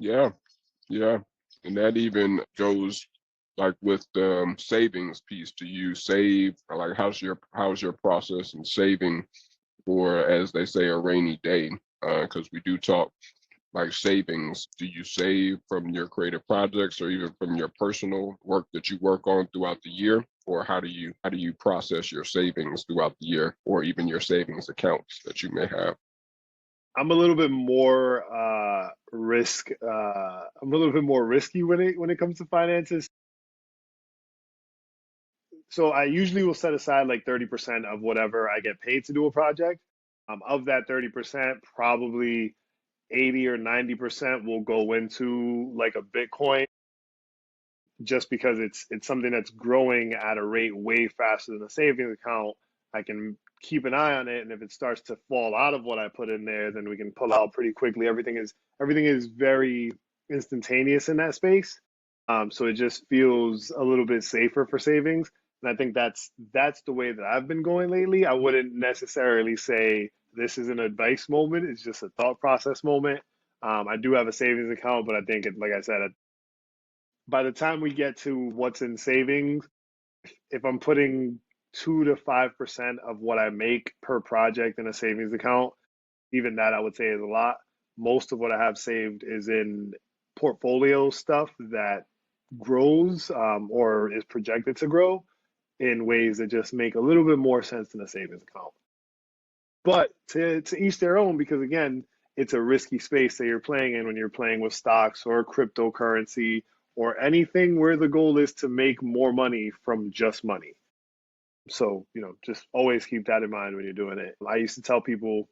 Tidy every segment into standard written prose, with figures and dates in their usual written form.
Yeah, yeah. And that even goes like with the savings piece. Do you save, or like how's your process in saving for, as they say, a rainy day? Because we do talk like savings. Do you save from your creative projects or even from your personal work that you work on throughout the year? Or how do you process your savings throughout the year, or even your savings accounts that you may have? I'm a little bit more I'm a little bit more risky when it comes to finances. So I usually will set aside like 30% of whatever I get paid to do a project. Of that 30%, probably 80 or 90% will go into like a Bitcoin, just because it's something that's growing at a rate way faster than a savings account. I can keep an eye on it, and if it starts to fall out of what I put in there, then we can pull out pretty quickly. Everything is very instantaneous in that space. So it just feels a little bit safer for savings. And I think that's the way that I've been going lately. I wouldn't necessarily say this is an advice moment. It's just a thought process moment. I do have a savings account, but I think like I said, by the time we get to what's in savings, if I'm putting 2 to 5% of what I make per project in a savings account, even that I would say is a lot. Most of what I have saved is in portfolio stuff that grows, or is projected to grow in ways that just make a little bit more sense than a savings account. But to each their own, because again, it's a risky space that you're playing in when you're playing with stocks or cryptocurrency or anything where the goal is to make more money from just money. So, just always keep that in mind when you're doing it. I used to tell people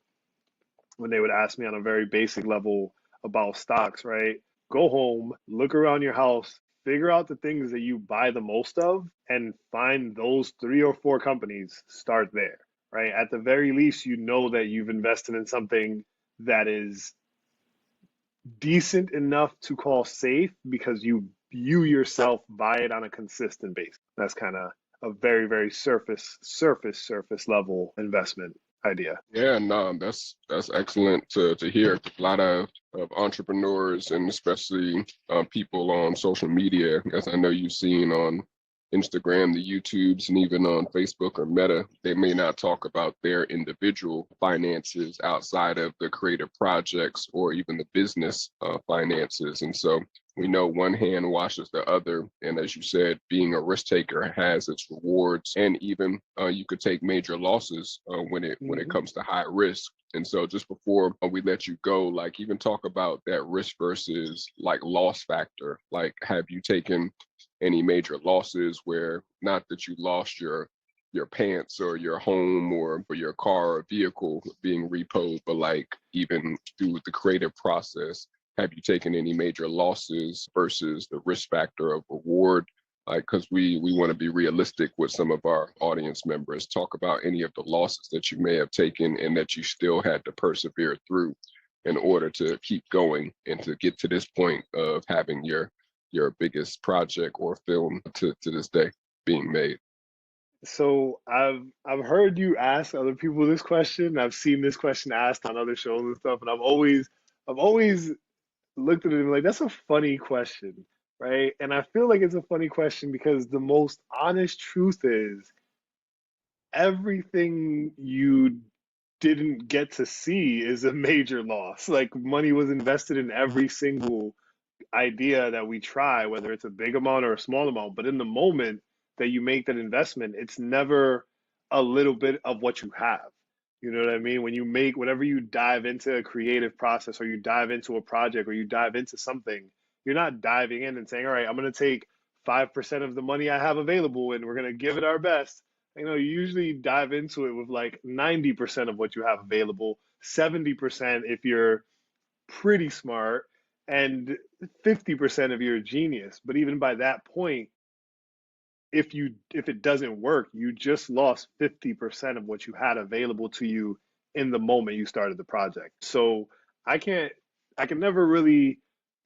when they would ask me on a very basic level about stocks, right? Go home, look around your house, figure out the things that you buy the most of, and find those 3 or 4 companies. Start there, right? At the very least, you know that you've invested in something that is decent enough to call safe because you yourself buy it on a consistent basis. That's kind of a very, very surface level investment idea. Yeah, no, that's excellent to hear. A lot of entrepreneurs, and especially people on social media, as I know you've seen on Instagram, the YouTubes, and even on Facebook or Meta, they may not talk about their individual finances outside of the creative projects or even the business finances. And so we know one hand washes the other. And as you said, being a risk taker has its rewards, and even you could take major losses when it Hmm. comes to high risk. And so just before we let you go, like even talk about that risk versus like loss factor. Like, have you taken any major losses where, not that you lost your pants or your home or your car or vehicle being repoed, but like even through the creative process, have you taken any major losses versus the risk factor of reward? Like, because we want to be realistic with some of our audience members. Talk about any of the losses that you may have taken and that you still had to persevere through in order to keep going and to get to this point of having your biggest project or film to this day being made. So I've heard you ask other people this question. I've seen this question asked on other shows and stuff, and I've always looked at it and been like, that's a funny question, right? And I feel like it's a funny question because the most honest truth is everything you didn't get to see is a major loss. Like money was invested in every single idea that we try, whether it's a big amount or a small amount. But in the moment that you make that investment, it's never a little bit of what you have. You know what I mean? Whenever you dive into a creative process or you dive into a project or you dive into something, you're not diving in and saying, all right, I'm going to take 5% of the money I have available and we're going to give it our best. You usually dive into it with like 90% of what you have available, 70% if you're pretty smart, and 50% of you're a genius. But even by that point, if it doesn't work, you just lost 50% of what you had available to you in the moment you started the project. So I can't I can never really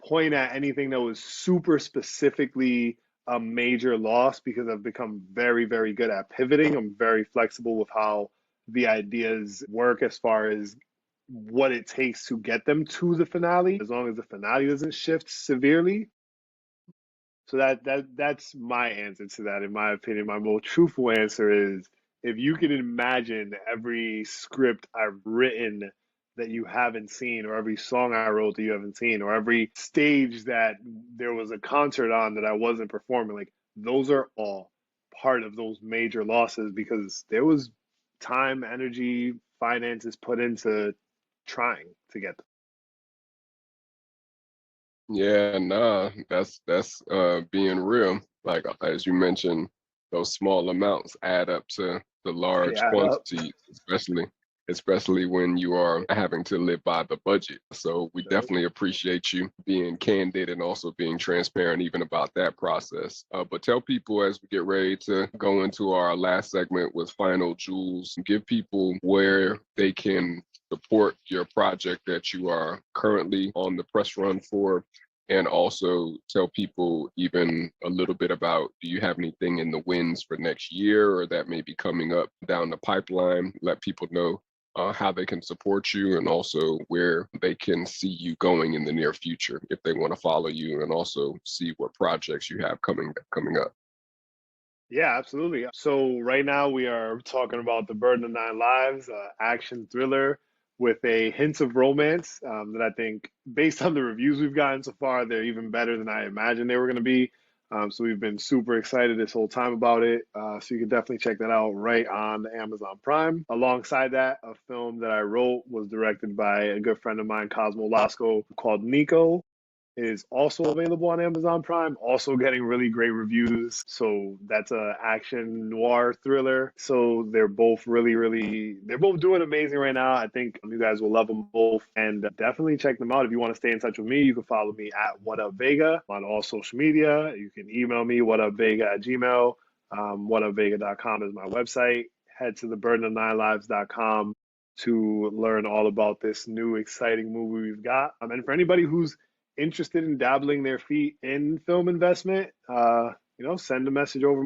point at anything that was super specifically a major loss because I've become very, very good at pivoting. I'm very flexible with how the ideas work as far as what it takes to get them to the finale, as long as the finale doesn't shift severely. So that's my answer to that. In my opinion, my most truthful answer is, if you can imagine every script I've written that you haven't seen, or every song I wrote that you haven't seen, or every stage that there was a concert on that I wasn't performing, like those are all part of those major losses, because there was time, energy, finances put into trying to get them. Yeah, nah, that's being real. Like as you mentioned, those small amounts add up to the They large add up. quantities, especially when you are having to live by the budget. So we Yep. definitely appreciate you being candid and also being transparent even about that process. But tell people as we get ready to go into our last segment with final jewels, give people where they can support your project that you are currently on the press run for, and also tell people even a little bit about, do you have anything in the wins for next year or that may be coming up down the pipeline? Let people know how they can support you, and also where they can see you going in the near future if they want to follow you, and also see what projects you have coming up. Yeah, absolutely. So right now we are talking about The Burden of Nine Lives, action thriller with a hint of romance, that I think, based on the reviews we've gotten so far, they're even better than I imagined they were going to be. So we've been super excited this whole time about it. So you can definitely check that out right on Amazon Prime. Alongside that, a film that I wrote was directed by a good friend of mine, Cosmo Lasco, called Nico, is also available on Amazon Prime, also getting really great reviews. So that's a action noir thriller. So they're both they're both doing amazing right now. I think you guys will love them both, and definitely check them out. If you want to stay in touch with me, you can follow me at WhatUpVega on all social media. You can email me, whatupvega@gmail. Whatupvega.com is my website. Head to theburdenofnine to learn all about this new exciting movie we've got. And for anybody who's interested in dabbling their feet in film investment, send a message over